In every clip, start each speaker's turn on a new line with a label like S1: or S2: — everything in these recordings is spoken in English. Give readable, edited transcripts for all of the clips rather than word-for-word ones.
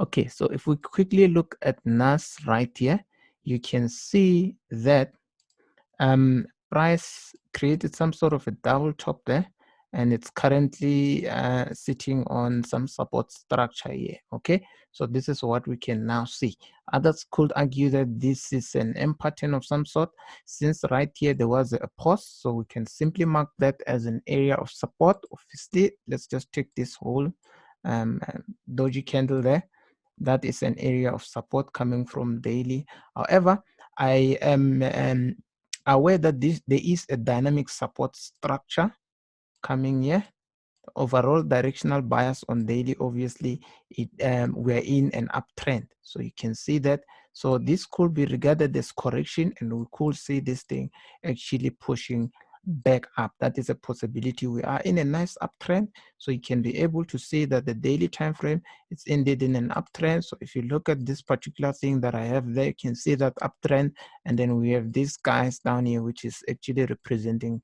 S1: Okay, so if we quickly look at NAS right here, you can see that price created some sort of a double top there, and it's currently sitting on some support structure here. Okay, so this is what we can now see. Others could argue that this is an M pattern of some sort, since right here there was a pause, so we can simply mark that as an area of support. Obviously, let's just take this whole doji candle there. That is an area of support coming from daily. However, I am aware that there is a dynamic support structure coming here. Overall directional bias on daily, obviously we're in an uptrend, so you can see that. So this could be regarded as correction, and we could see this thing actually pushing back up. That is a possibility. We are in a nice uptrend, so you can be able to see that the daily time frame is indeed in an uptrend. So if you look at this particular thing that I have there, you can see that uptrend, and then we have these guys down here, which is actually representing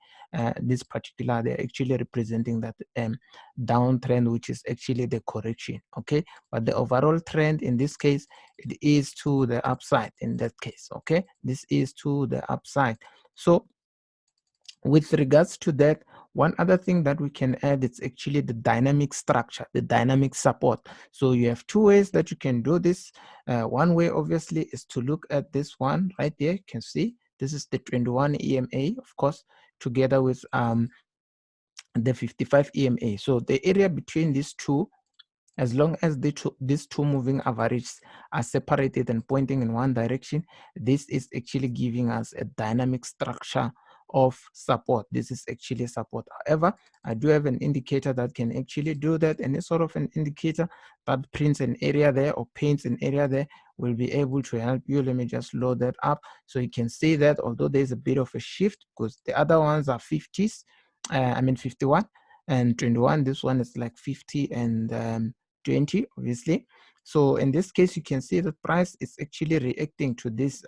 S1: this particular, they're actually representing that downtrend, which is actually the correction. Okay, but the overall trend in this case, it is to the upside in that case. Okay, this is to the upside. So with regards to that, one other thing that we can add, it's actually the dynamic structure, the dynamic support. So you have two ways that you can do this. One way obviously is to look at this one right there. You can see this is the 21 EMA, of course, together with the 55 EMA. So the area between these two, as long as these two moving averages are separated and pointing in one direction, this is actually giving us a dynamic structure of support. This is actually support. However, I do have an indicator that can actually do that. Any sort of an indicator that prints an area there or paints an area there will be able to help you. Let me just load that up, so you can see that although there's a bit of a shift, because the other ones are 50s, 51 and 21. This one is like 50 and 20, obviously. So in this case, you can see the price is actually reacting to this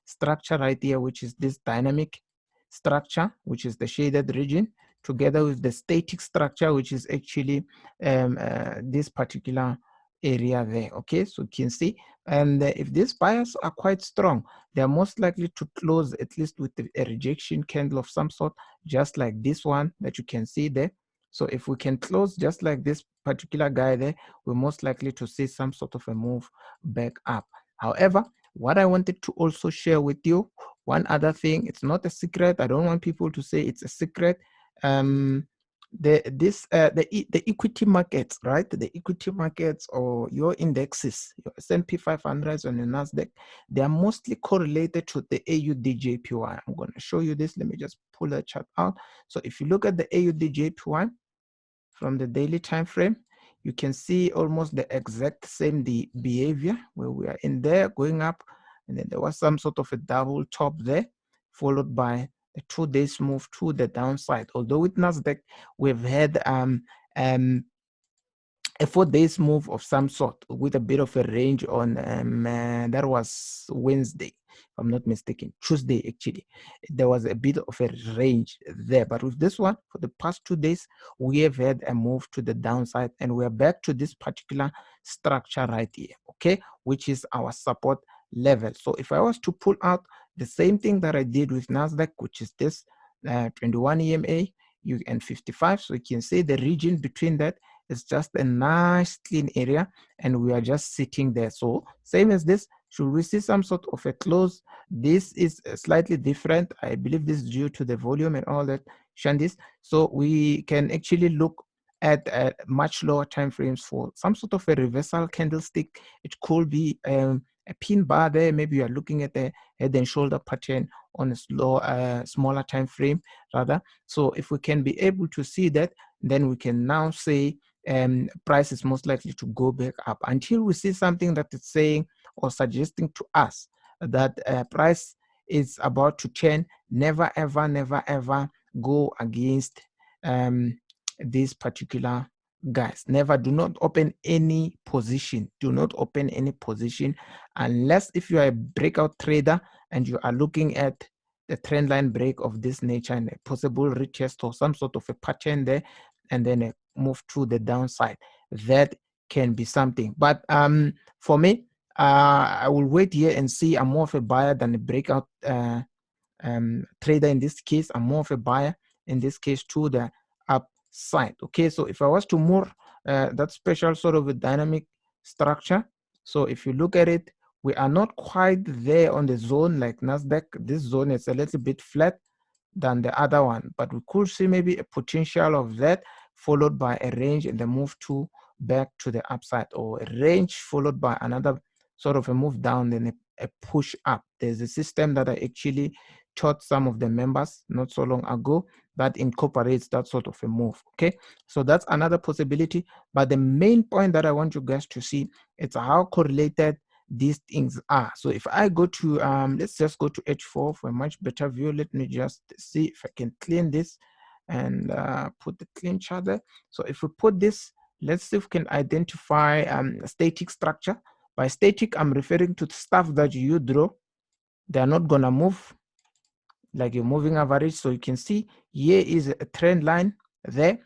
S1: structure right here, which is this dynamic structure, which is the shaded region, together with the static structure, which is actually this particular area there. Okay, so you can see, and if these buyers are quite strong, they are most likely to close at least with a rejection candle of some sort, just like this one that you can see there. So if we can close just like this particular guy there, we're most likely to see some sort of a move back up. However, what I wanted to also share with you, one other thing, it's not a secret. I don't want people to say it's a secret. The equity markets, right? The equity markets or your indexes, your S&P 500s and the Nasdaq, they are mostly correlated to the AUDJPY. I'm going to show you this. Let me just pull a chart out. So if you look at the AUDJPY from the daily time frame, you can see almost the exact same behavior, where we are in there going up, and then there was some sort of a double top there, followed by a 2 days move to the downside. Although with Nasdaq, we've had a 4 days move of some sort with a bit of a range on that was Wednesday, if I'm not mistaken, Tuesday actually. There was a bit of a range there, but with this one, for the past 2 days, we have had a move to the downside, and we're back to this particular structure right here, okay, which is our support level. So if I was to pull out the same thing that I did with Nasdaq, which is this 21 EMA and 55, so you can see the region between that is just a nice clean area, and we are just sitting there. So same as this, should we see some sort of a close? This is slightly different. I believe this is due to the volume and all that shandies. So we can actually look at much lower time frames for some sort of a reversal candlestick. It could be a pin bar there. Maybe you are looking at the head and shoulder pattern on a smaller time frame rather. So if we can be able to see that, then we can now say price is most likely to go back up until we see something that is saying or suggesting to us that price is about to turn. Never ever go against these particular guys. Never. Do not open any position. Do not open any position unless if you are a breakout trader and you are looking at the trend line break of this nature and a possible retest or some sort of a pattern there, and then a move to the downside. That can be something. But for me, I will wait here and see. I'm more of a buyer than a breakout trader in this case. I'm more of a buyer in this case to the upside. Okay, so if I was to move that special sort of a dynamic structure, so if you look at it, we are not quite there on the zone like Nasdaq. This zone is a little bit flat than the other one, but we could see maybe a potential of that followed by a range and the move to back to the upside, or a range followed by another sort of a move down, then a push up. There's a system that I actually taught some of the members not so long ago that incorporates that sort of a move. Okay, so that's another possibility, but the main point that I want you guys to see, it's how correlated these things are. So if I go to let's just go to H4 for a much better view. Let me just see if I can clean this and put the clean chart there. So if we put this, let's see if we can identify a static structure. By static, I'm referring to the stuff that you draw. They're not gonna move like your moving average. So you can see here is a trend line there,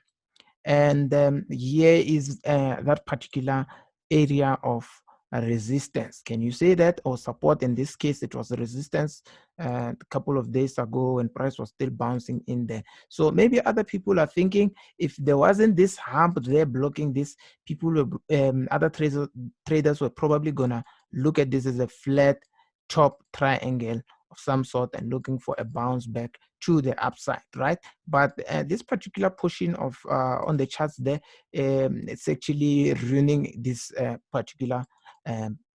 S1: and here is that particular area of resistance. Can you say that, or support? In this case, it was a resistance a couple of days ago when price was still bouncing in there. So maybe other people are thinking, if there wasn't this hump there blocking this, people were, other traders were probably gonna look at this as a flat top triangle of some sort and looking for a bounce back to the upside, right? But this particular portion of on the charts there, it's actually ruining this particular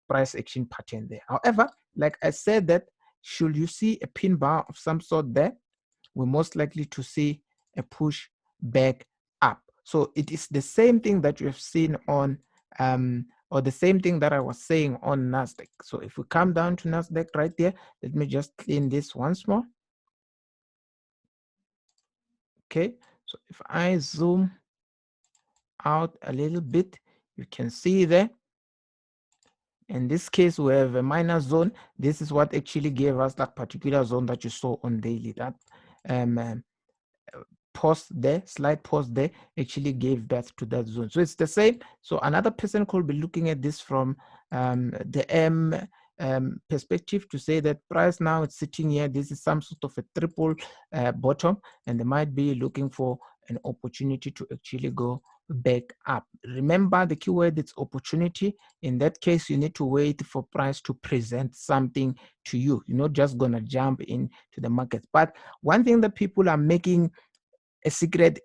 S1: price action pattern there. However, like I said, that should you see a pin bar of some sort there, we're most likely to see a push back up. So it is the same thing that you have seen on or the same thing that I was saying on Nasdaq. So if we come down to Nasdaq right there, let me just clean this once more. Okay, so if I zoom out a little bit, you can see there. In this case, we have a minor zone. This is what actually gave us that particular zone that you saw on daily. That pause there, slight pause there, actually gave birth to that zone. So it's the same. So another person could be looking at this from the M perspective to say that price now it's sitting here. This is some sort of a triple bottom, and they might be looking for an opportunity to actually go back up. Remember the keyword, it's opportunity. In that case, you need to wait for price to present something to you. You're not just gonna jump into the market. But one thing that people are making a secret,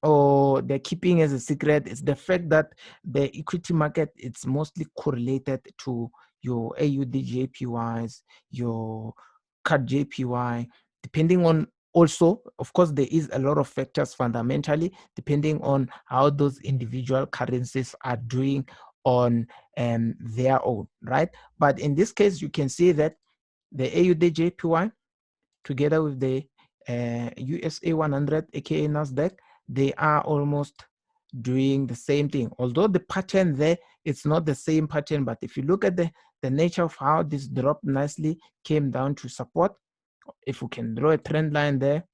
S1: or they're keeping as a secret, is the fact that the equity market, it's mostly correlated to your AUDJPYs, your CAD JPY, depending on, also of course there is a lot of factors fundamentally depending on how those individual currencies are doing on their own, right? But in this case, you can see that the AUDJPY together with the USA 100, aka Nasdaq, they are almost doing the same thing. Although the pattern there, it's not the same pattern, but if you look at the nature of how this dropped nicely, came down to support. If we can draw a trend line there,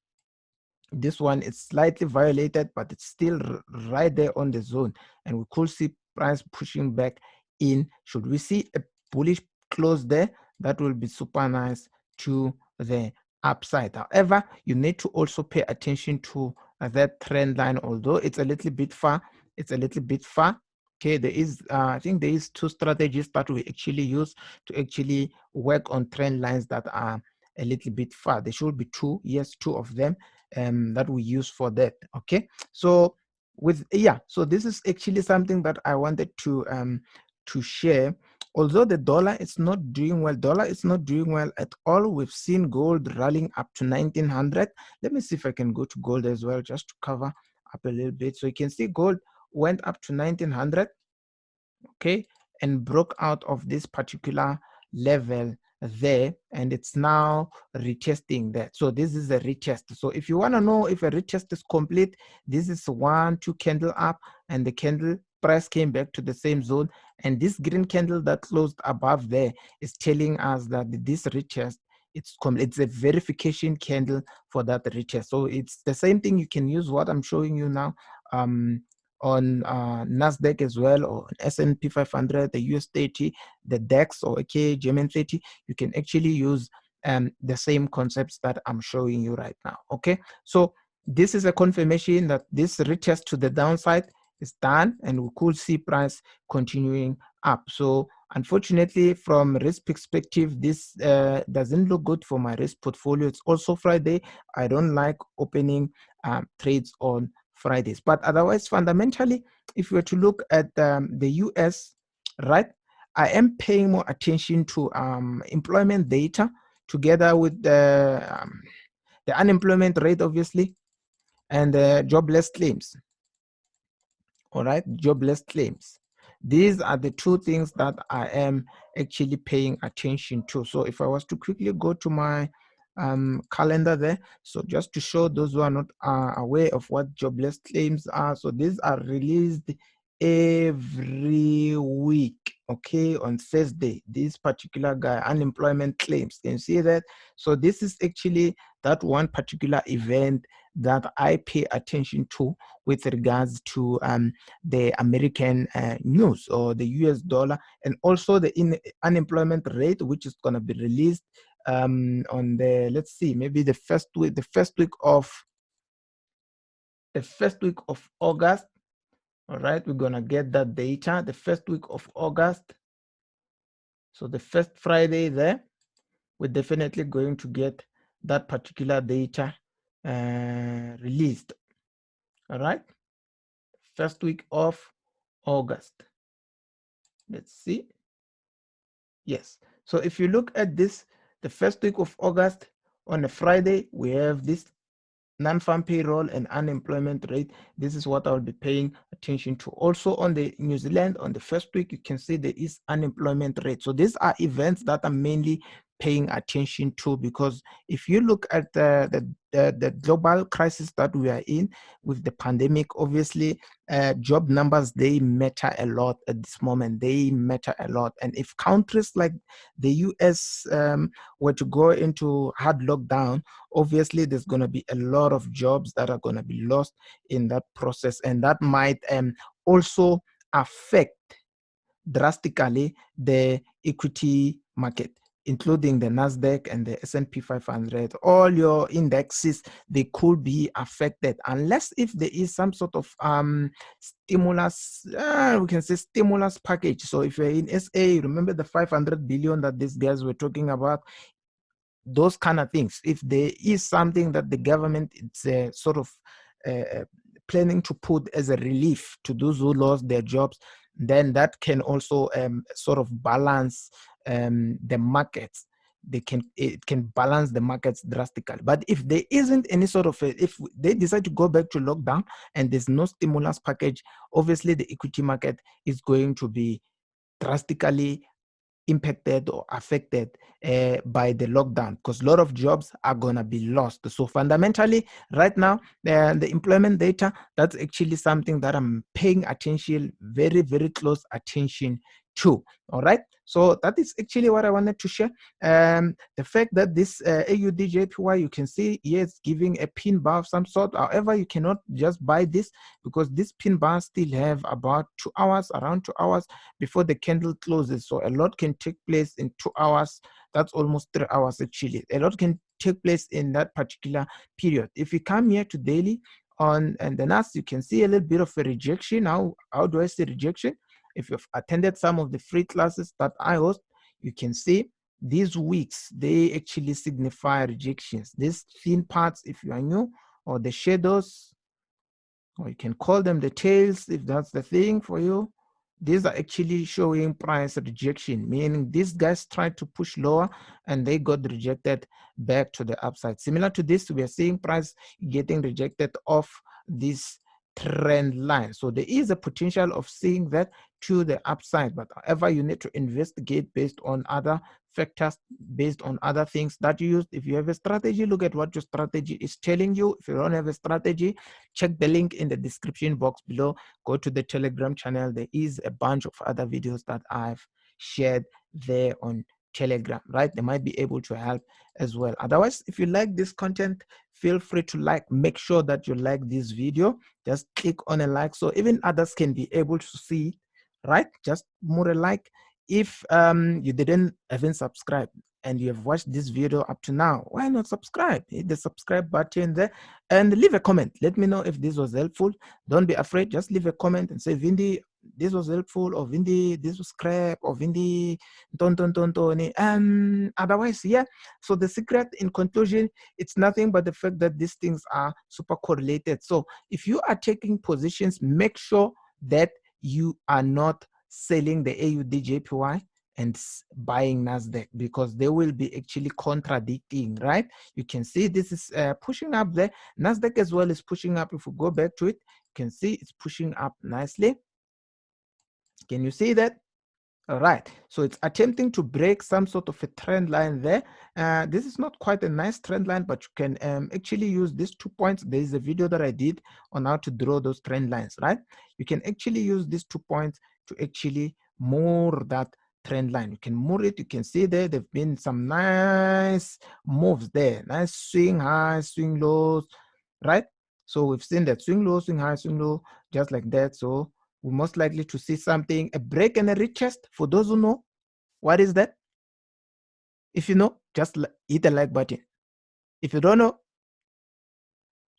S1: this one is slightly violated, but it's still right there on the zone, and we could see price pushing back in. Should we see a bullish close there, that will be super nice to the upside. However, you need to also pay attention to that trend line, although it's a little bit far. Okay, there is I think there is two strategies that we actually use to actually work on trend lines that are a little bit far. There should be two, yes, two of them that we use for that. Okay, so so this is actually something that I wanted to share. Although the dollar is not doing well, at all. We've seen gold rallying up to 1900. Let me see if I can go to gold as well, just to cover up a little bit. So you can see gold went up to 1900, okay, and broke out of this particular level there, and it's now retesting that. So this is a retest. So if you want to know if a retest is complete, this is 1-2 candle up, and the candle price came back to the same zone, and this green candle that closed above there is telling us that this retest, it's a verification candle for that retest. So it's the same thing. You can use what I'm showing you now on Nasdaq as well, or S&P 500, the US 30, the DAX, or okay, German 30, you can actually use the same concepts that I'm showing you right now. Okay, so this is a confirmation that this retest to the downside is done, and we could see price continuing up. So unfortunately, from risk perspective, this doesn't look good for my risk portfolio. It's also Friday. I don't like opening trades on Fridays. But otherwise, fundamentally, if we were to look at the US, right, I am paying more attention to employment data together with the unemployment rate, obviously, and jobless claims. All right, jobless claims. These are the two things that I am actually paying attention to. So if I was to quickly go to my calendar there, so just to show those who are not aware of what jobless claims are, so these are released every week, okay, on Thursday. This particular guy, unemployment claims, can you see that? So this is actually that one particular event that I pay attention to with regards to the American news, or the US dollar, and also the unemployment rate, which is going to be released on the, let's see, maybe the first week of August. All right, we're going to get that data the first week of August. So the first Friday there, we're definitely going to get that particular data released. All right, first week of August. Let's see. Yes. So if you look at this, the first week of August, on a Friday, we have this non-farm payroll and unemployment rate. This is what I'll be paying attention to. Also on the New Zealand, on the first week, you can see there is unemployment rate. So these are events that I'm mainly paying attention to, because if you look at the global crisis that we are in with the pandemic, obviously job numbers, they matter a lot at this moment. They matter a lot. And if countries like the US were to go into hard lockdown, obviously there's going to be a lot of jobs that are going to be lost in that process, and that might also affect drastically the equity market, including the Nasdaq and the S&P 500. All your indexes, they could be affected, unless if there is some sort of stimulus, we can say stimulus package. So if you're in SA, remember the 500 billion that these guys were talking about, those kind of things. If there is something that the government is sort of planning to put as a relief to those who lost their jobs, then that can also sort of balance the markets. It can balance the markets drastically. But if there isn't any sort of if they decide to go back to lockdown and there's no stimulus package, obviously the equity market is going to be drastically impacted or affected by the lockdown, because a lot of jobs are going to be lost. So fundamentally, right now, the employment data, that's actually something that I'm paying attention, very, very close attention to. All right. So that is actually what I wanted to share. The fact that this AUDJPY, you can see here, it's giving a pin bar of some sort. However, you cannot just buy this, because this pin bar still have about 2 hours, around 2 hours before the candle closes. So a lot can take place in 2 hours. That's almost 3 hours actually. A lot can take place in that particular period. If you come here to daily on and the NAS, you can see a little bit of a rejection. How do I see rejection? If you've attended some of the free classes that I host, you can see these weeks, they actually signify rejections. These thin parts, if you are new, or the shadows, or you can call them the tails if that's the thing for you. These are actually showing price rejection, meaning these guys tried to push lower and they got rejected back to the upside. Similar to this, we are seeing price getting rejected off this trend line. So there is a potential of seeing that to the upside, but however, you need to investigate based on other factors, based on other things that you use. If you have a strategy, look at what your strategy is telling you. If you don't have a strategy, check the link in the description box below. Go to the Telegram channel. There is a bunch of other videos that I've shared there on Telegram, right? They might be able to help as well. Otherwise, if you like this content, feel free to like. Make sure that you like this video. Just click on a like so even others can be able to see, right? Just more a like. If you didn't even subscribe and you have watched this video up to now, why not subscribe? Hit the subscribe button there and leave a comment. Let me know if this was helpful. Don't be afraid, just leave a comment and say, Vindi, this was helpful, or Vindi, this was crap, or Vindi, otherwise, yeah. So the secret in conclusion, it's nothing but the fact that these things are super correlated. So if you are taking positions, make sure that you are not selling the AUDJPY and buying Nasdaq, because they will be actually contradicting, right? You can see this is pushing up there. Nasdaq as well is pushing up. If we go back to it, you can see it's pushing up nicely. Can you see that? All right, so it's attempting to break some sort of a trend line there. This is not quite a nice trend line, but you can actually use these 2 points. There is a video that I did on how to draw those trend lines, right? You can actually use these 2 points to actually moor that trend line. You can moor it. You can see there, there've been some nice moves there. Nice swing highs, swing lows, right? So we've seen that swing low, swing high, swing low, just like that. So we're most likely to see something, a break and a retest. For those who know, what is that? If you know, just hit the like button. If you don't know,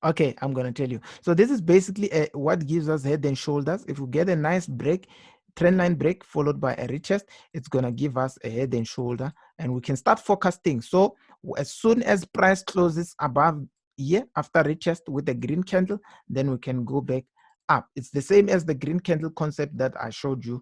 S1: okay, I'm going to tell you. So this is basically what gives us head and shoulders. If we get a nice break, trend line break followed by a retest, it's going to give us a head and shoulder, and we can start forecasting. So as soon as price closes above here after retest with a green candle, then we can go back up. It's the same as the green candle concept that I showed you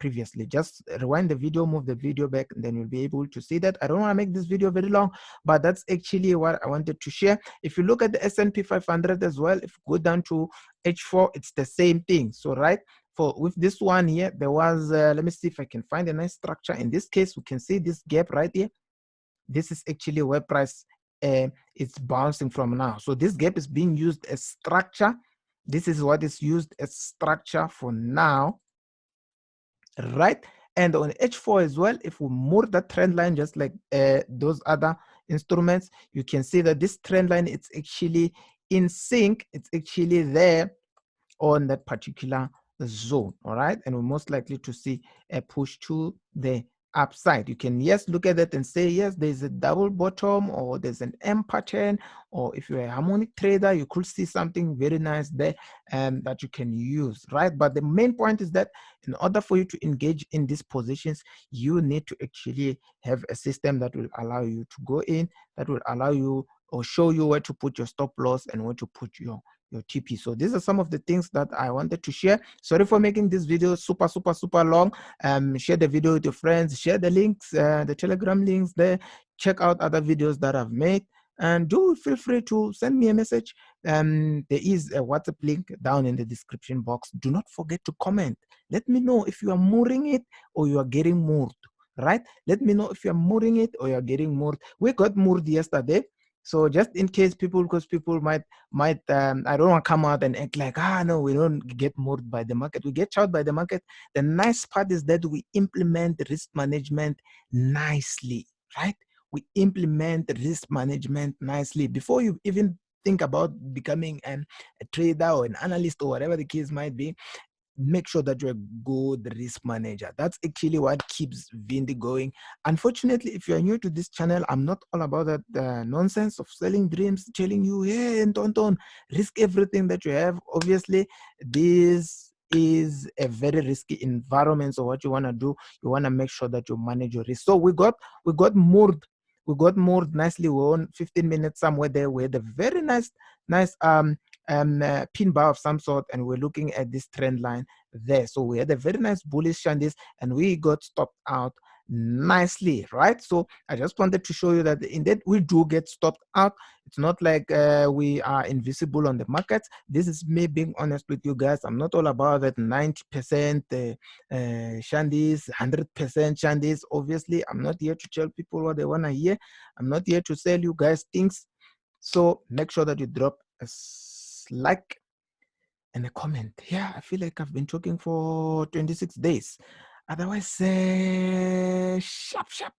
S1: previously. Just rewind the video, move the video back, and then you'll be able to see that. I don't want to make this video very long, but that's actually what I wanted to share. If you look at the S&P 500 as well, if you go down to H4, it's the same thing. So right, for with this one here, there was let me see if I can find a nice structure. In this case, we can see this gap right here. This is actually where price it's bouncing from now. So this gap is being used as structure. This is what is used as structure for now, right? And on H4 as well, if we move that trend line just like those other instruments, you can see that this trend line, it's actually in sync. It's actually there on that particular zone. All right, and we're most likely to see a push to the upside. You can, yes, look at that and say, yes, there's a double bottom, or there's an M pattern, or if you're a harmonic trader, you could see something very nice there that you can use, right? But the main point is that in order for you to engage in these positions, you need to actually have a system that will allow you to go in, that will allow you or show you where to put your stop loss and where to put your TP. So these are some of the things that I wanted to share. Sorry for making this video super long. Share the video with your friends, share the links, the Telegram links there, check out other videos that I've made, and do feel free to send me a message. There is a WhatsApp link down in the description box. Do not forget to comment. Let me know if you are mooring it or you are getting moored, right? Let me know if you are mooring it or you are getting moored. We got moored yesterday. So just in case people, because people might I don't want to come out and act like, no, we don't get moored by the market. We get out by the market. The nice part is that we implement risk management nicely, right? We implement risk management nicely before you even think about becoming a trader or an analyst or whatever the case might be. Make sure that you're a good risk manager. That's actually what keeps Vindi going. Unfortunately, if you're new to this channel, I'm not all about that nonsense of selling dreams, telling you, hey, and don't risk everything that you have. Obviously, this is a very risky environment. So what you want to do, you want to make sure that you manage your risk. So we got moored. We got moored nicely. We're on 15 minutes somewhere there. We had a very nice pin bar of some sort, and we're looking at this trend line there. So we had a very nice bullish candles, and we got stopped out nicely, right? So I just wanted to show you that indeed we do get stopped out. It's not like we are invisible on the markets. This is me being honest with you guys. I'm not all about that 90% shandies, 100% shandies. Obviously, I'm not here to tell people what they want to hear. I'm not here to sell you guys things. So make sure that you drop a like and a comment. Yeah, I feel like I've been talking for 26 days. Otherwise, sharp.